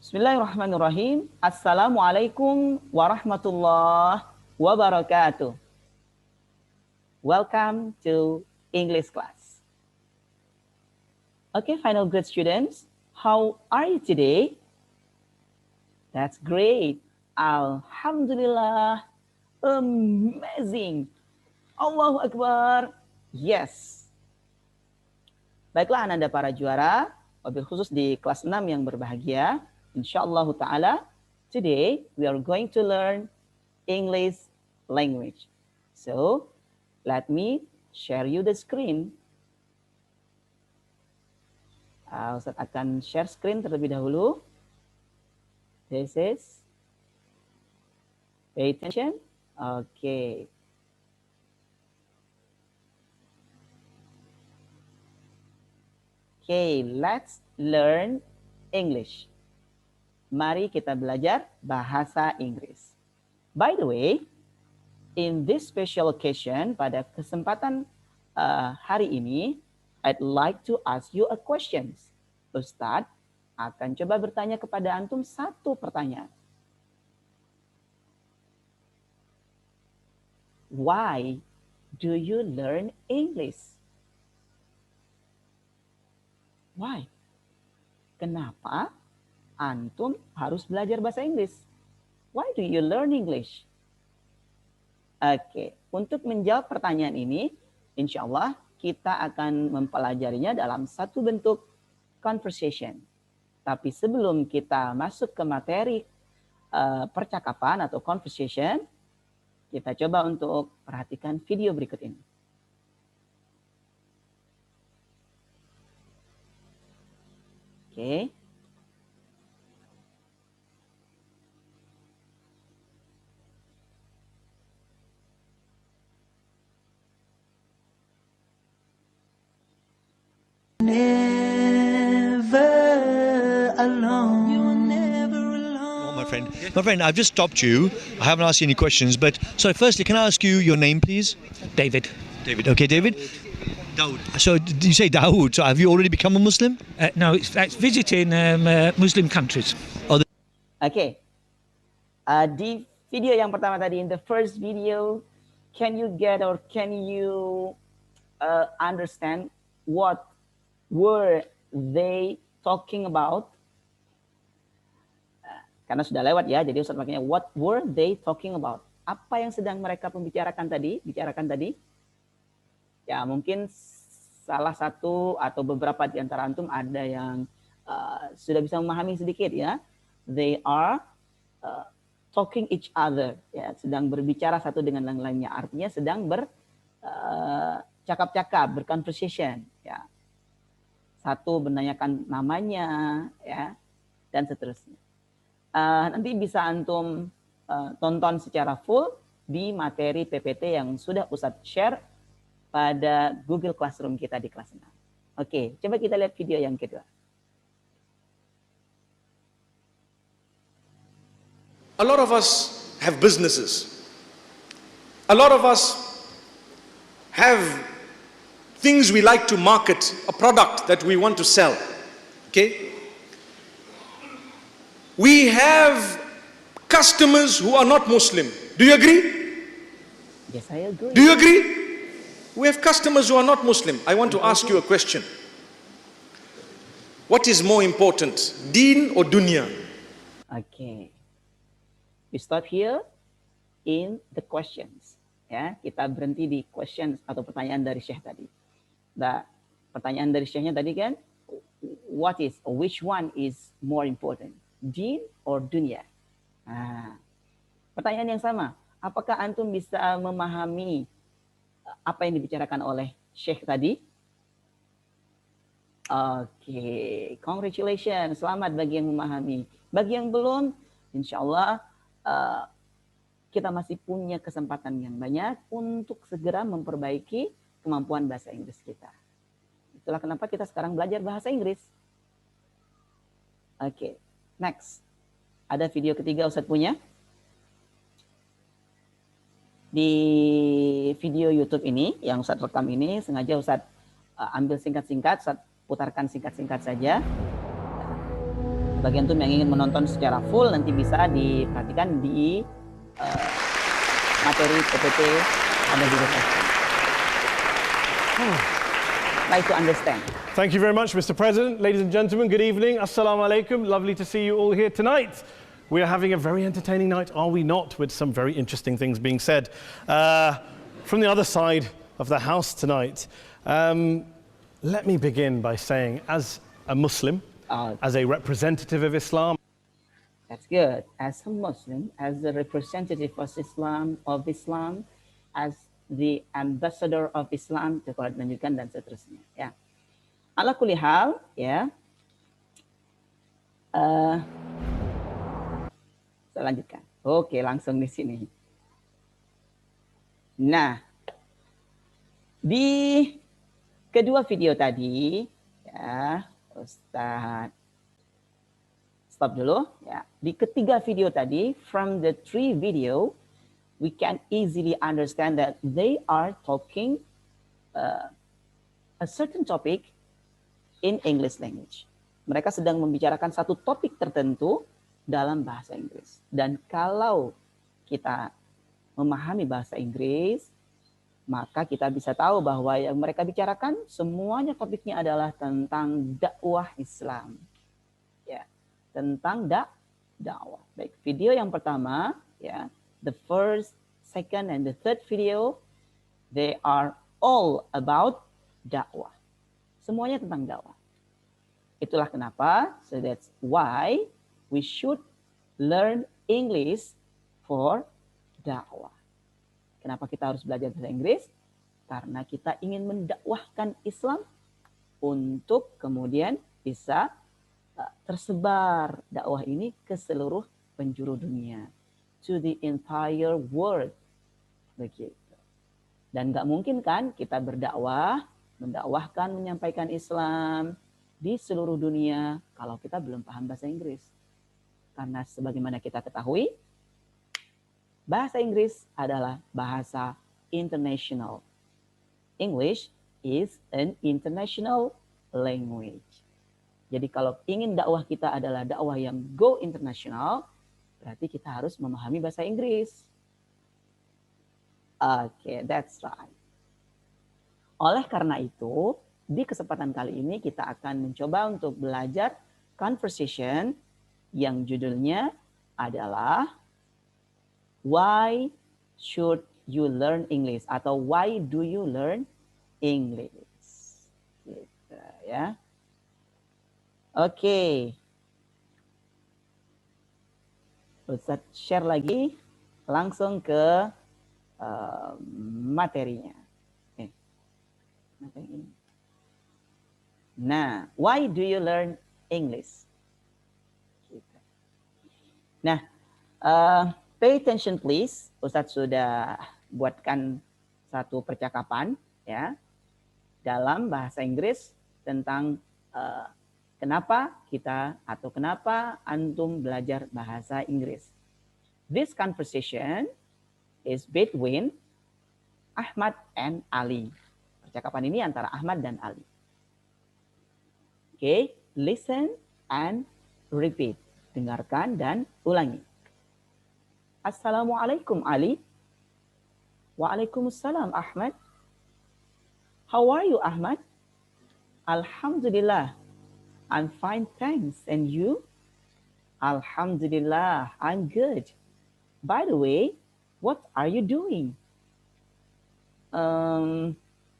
Bismillahirrahmanirrahim. Assalamualaikum warahmatullahi wabarakatuh. Welcome to English class. Okay, final grade students, how are you today? That's great. Alhamdulillah. Amazing. Allahu Akbar. Yes. Baiklah Ananda para juara, wabil khusus di kelas 6 yang berbahagia. Insyaallah ta'ala, today we are going to learn English language. So, let me share you the screen. Ustaz akan share screen terlebih dahulu. This is, pay attention. Okay. Okay, let's learn English. Mari kita belajar bahasa Inggris. By the way, in this special occasion, pada kesempatan hari ini, I'd like to ask you a question. Ustadz akan coba bertanya kepada antum satu pertanyaan. Why do you learn English? Why? Kenapa antum harus belajar bahasa Inggris? Why do you learn English? Oke, untuk menjawab pertanyaan ini, insya Allah kita akan mempelajarinya dalam satu bentuk conversation. Tapi sebelum kita masuk ke materi percakapan atau conversation, kita coba untuk perhatikan video berikut ini. Oke. Never alone. You're never alone. My friend, I've just stopped you. I haven't asked you any questions, but so firstly, can I ask you your name, please? David. David. Okay, David. Dawood. So did you say Dawood? So have you already become a Muslim? No, it's visiting Muslim countries. Oke. Di video yang pertama tadi, in the first video, can you get or can you understand what were they talking about? Karena sudah lewat ya, jadi Ustaz makanya what were they talking about? Apa yang sedang mereka bicarakan tadi? Ya mungkin salah satu atau beberapa di antara antum ada yang sudah bisa memahami sedikit ya. They are talking each other, ya, sedang berbicara satu dengan yang lainnya. Artinya sedang bercakap-cakap, berconversation, ya. Satu menanyakan namanya, ya, dan seterusnya. Nanti bisa antum tonton secara full di materi PPT yang sudah Ustadz share pada Google Classroom kita di kelas 6. Oke, coba kita lihat video yang kedua. A lot of us have businesses. A lot of us have things we like to market, a product that we want to sell. Okay? We have customers who are not Muslim. Do you agree? Yes, I agree. Do you agree? We have customers who are not Muslim. I want to ask you a question. What is more important, deen or dunya? Okay. We stop here in the questions. Ya, kita berhenti di questions atau pertanyaan dari Syekh tadi. Nah, pertanyaan dari Syekhnya tadi kan, which one is more important, din or dunia? Nah, pertanyaan yang sama. Apakah antum bisa memahami apa yang dibicarakan oleh Syekh tadi? Oke, congratulations, selamat bagi yang memahami. Bagi yang belum, insya Allah kita masih punya kesempatan yang banyak untuk segera memperbaiki kemampuan bahasa Inggris kita. Itulah kenapa kita sekarang belajar bahasa Inggris. Oke, next. Ada video ketiga Ustadz punya. Di video YouTube ini, yang Ustadz rekam ini, sengaja Ustadz ambil singkat-singkat, Ustadz putarkan singkat-singkat saja. Bagi antum yang ingin menonton secara full nanti bisa diperhatikan di materi PPT ada di deskripsi. Try to understand. Thank you very much, Mr. President. Ladies and gentlemen, good evening. Assalamu alaikum. Lovely to see you all here tonight. We are having a very entertaining night, are we not, with some very interesting things being said from the other side of the house tonight. Let me begin by saying, as a Muslim, as a representative of Islam, That's good. As a Muslim, as a representative of Islam, as the ambassador of Islam, coba lanjutkan dan seterusnya. Ya. Ala kulli hal, ya. Saya lanjutkan. Oke, langsung di sini. Nah, di kedua video tadi, ya, Ustaz. Stop dulu, ya. Di ketiga video tadi, from the three video, we can easily understand that they are talking a certain topic in English language. Mereka sedang membicarakan satu topik tertentu dalam bahasa Inggris. Dan kalau kita memahami bahasa Inggris, maka kita bisa tahu bahwa yang mereka bicarakan semuanya topiknya adalah tentang dakwah Islam. Ya, tentang dakwah. Baik, video yang pertama, ya, the first, second, and the third video, they are all about dakwah. Semuanya tentang dakwah. Itulah kenapa, so that's why we should learn English for dakwah. Kenapa kita harus belajar bahasa Inggris? Karena kita ingin mendakwahkan Islam untuk kemudian bisa tersebar dakwah ini ke seluruh penjuru dunia, to the entire world, begitu. Dan nggak mungkin kan kita berdakwah, mendakwahkan, menyampaikan Islam di seluruh dunia kalau kita belum paham bahasa Inggris. Karena sebagaimana kita ketahui, bahasa Inggris adalah bahasa international. English is an international language. Jadi kalau ingin dakwah kita adalah dakwah yang go international, berarti kita harus memahami bahasa Inggris. Oke, that's right. Oleh karena itu, di kesempatan kali ini kita akan mencoba untuk belajar conversation yang judulnya adalah Why should you learn English? Atau why do you learn English? Gitu, ya. Oke. Ustaz share lagi langsung ke materinya. Nah, why do you learn English? Nah, pay attention please. Ustaz sudah buatkan satu percakapan ya dalam bahasa Inggris tentang kenapa kita atau kenapa antum belajar bahasa Inggris. This conversation is between Ahmad and Ali. Percakapan ini antara Ahmad dan Ali. Okay, listen and repeat. Dengarkan dan ulangi. Assalamualaikum Ali. Waalaikumsalam Ahmad. How are you Ahmad? Alhamdulillah. I'm fine, thanks. And you? Alhamdulillah, I'm good. By the way, what are you doing?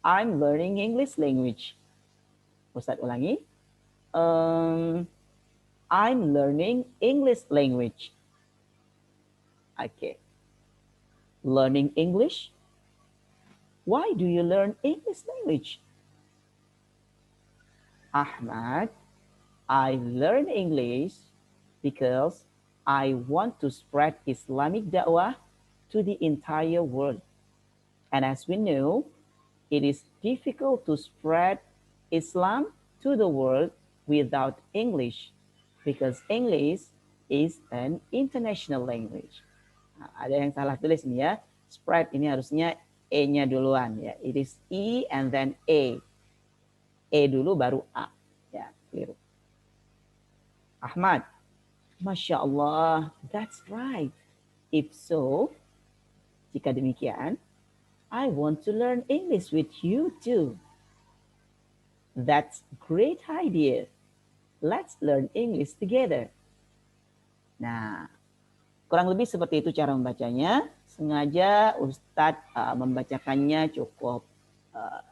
I'm learning English language. Ustaz ulangi. I'm learning English language. Okay. Learning English? Why do you learn English language? Ahmad, I learn English because I want to spread Islamic da'wah to the entire world. And as we know, it is difficult to spread Islam to the world without English because English is an international language. Nah, ada yang salah tulis nih ya. Spread ini harusnya E-nya duluan ya. It is E and then A. E dulu baru A. Ya, keliru. Ahmad, Masya Allah, that's right. If so, jika demikian, I want to learn English with you too. That's great idea. Let's learn English together. Nah, kurang lebih seperti itu cara membacanya. Sengaja Ustadz membacakannya cukup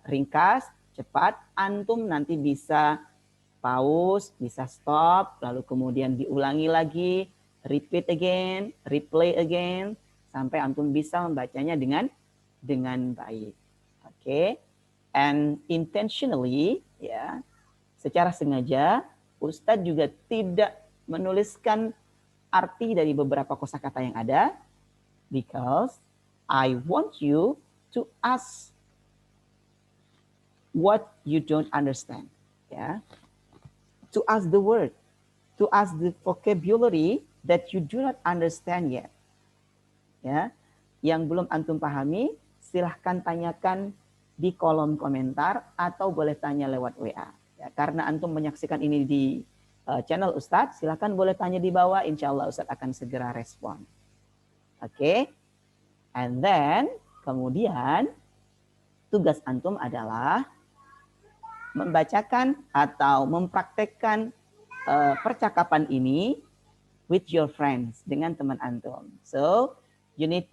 ringkas, cepat. Antum nanti bisa pause, bisa stop, lalu kemudian diulangi lagi, repeat again, replay again, sampai antum bisa membacanya dengan baik. Oke. And intentionally, ya, secara sengaja Ustadz juga tidak menuliskan arti dari beberapa kosakata yang ada, because I want you to ask what you don't understand, ya. To ask the word, to ask the vocabulary that you do not understand yet. Ya, yang belum antum pahami, silahkan tanyakan di kolom komentar atau boleh tanya lewat WA. Ya, karena antum menyaksikan ini di channel Ustadz, silahkan boleh tanya di bawah, insya Allah Ustadz akan segera respon. Oke, and then kemudian tugas antum adalah membacakan atau mempraktekkan percakapan ini with your friends, dengan teman antum. So you need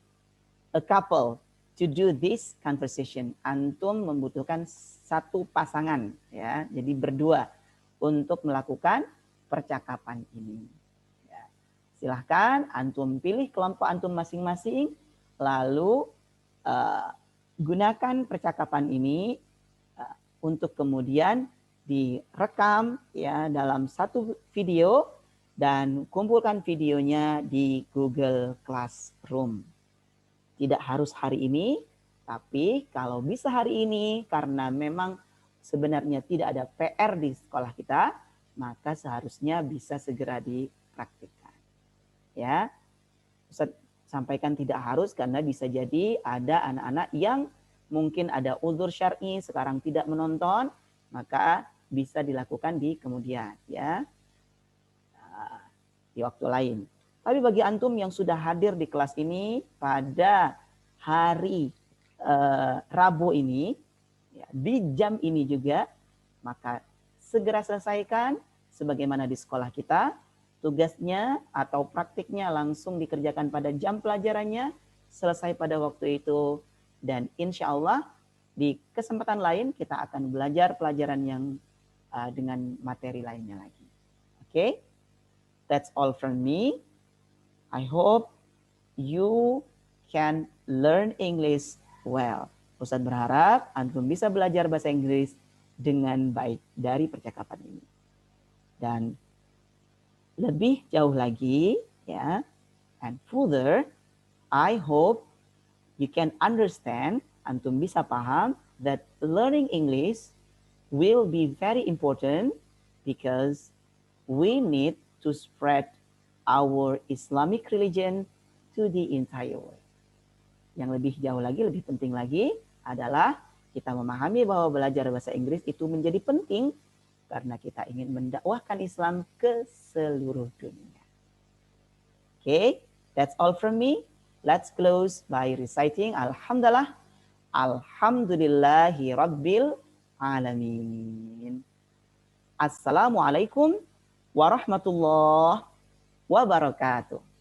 a couple to do this conversation. Antum membutuhkan satu pasangan, ya, jadi berdua untuk melakukan percakapan ini. Ya. Silahkan antum pilih kelompok antum masing-masing, lalu gunakan percakapan ini untuk kemudian direkam, ya, dalam satu video dan kumpulkan videonya di Google Classroom. Tidak harus hari ini, tapi kalau bisa hari ini karena memang sebenarnya tidak ada PR di sekolah kita, maka seharusnya bisa segera dipraktikkan. Ya, Ustaz sampaikan tidak harus karena bisa jadi ada anak-anak yang mungkin ada uzur syar'i sekarang tidak menonton, maka bisa dilakukan di kemudian, ya, di waktu lain. Tapi bagi antum yang sudah hadir di kelas ini pada hari Rabu ini, ya, di jam ini juga, maka segera selesaikan sebagaimana di sekolah kita. Tugasnya atau praktiknya langsung dikerjakan pada jam pelajarannya, selesai pada waktu itu, dan insya Allah di kesempatan lain kita akan belajar pelajaran yang dengan materi lainnya lagi. Oke, that's all from me. I hope you can learn English well. Ustadz berharap antum bisa belajar bahasa Inggris dengan baik dari percakapan ini. Dan lebih jauh lagi, ya, and further, I hope you can understand, antum bisa paham that learning English will be very important because we need to spread our Islamic religion to the entire world. Yang lebih jauh lagi, lebih penting lagi adalah kita memahami bahwa belajar bahasa Inggris itu menjadi penting karena kita ingin mendakwahkan Islam ke seluruh dunia. Okay, that's all from me. Let's close by reciting Alhamdulillah, Alhamdulillahi Rabbil Alamin. Assalamualaikum warahmatullahi wabarakatuh.